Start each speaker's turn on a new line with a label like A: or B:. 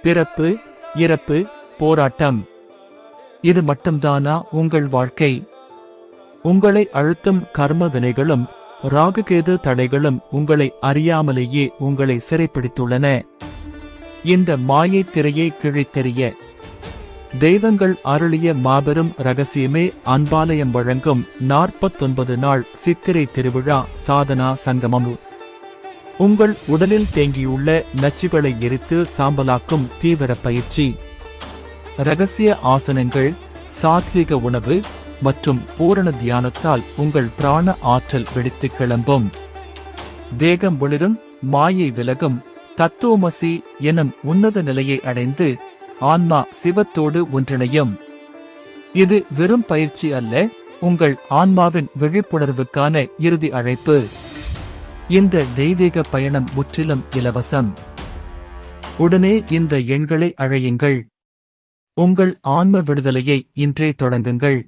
A: பிறப்பு, இறப்பு, போராட்டம். இது மட்டும்தானா உங்கள் வாழ்க்கை? உங்களை அழுத்தும் கர்ம வினைகளும் ராகுகேது தடைகளும் உங்களை அறியாமலேயே உங்களை சிறைப்பிடித்துள்ளன. இந்த மாயை திரையை கிழித்தெறிய தெய்வங்கள் அருளிய மாபெரும் ரகசியமே அன்பாலயம் வழங்கும் 49 நாள் சித்திரை திருவிழா சாதனா சங்கமம். உங்கள் உடலில் தேங்கியுள்ள நச்சுகளை எரித்து சாம்பலாக்கும் தீவிர பயிற்சி. ரகசிய ஆசனங்கள், சாத்விக உணவு மற்றும் பூரண தியானத்தால் உங்கள் பிராண ஆற்றல் வெடித்து கிளம்பும். தேகம் ஒளிரும், மாயை விலகும், தத்துவமசி எனும் உன்னத நிலையை அடைந்து ஆன்மா சிவத்தோடு ஒன்றிணையும். இது வெறும் பயிற்சி அல்ல, உங்கள் ஆன்மாவின் விழிப்புணர்வுக்கான இறுதி அழைப்பு. இந்த தெய்வீக பயணம் முற்றிலும் இலவசம். உடனே இந்த எண்களை அழையுங்கள். உங்கள் ஆன்ம விடுதலையை இன்றே தொடங்குங்கள்.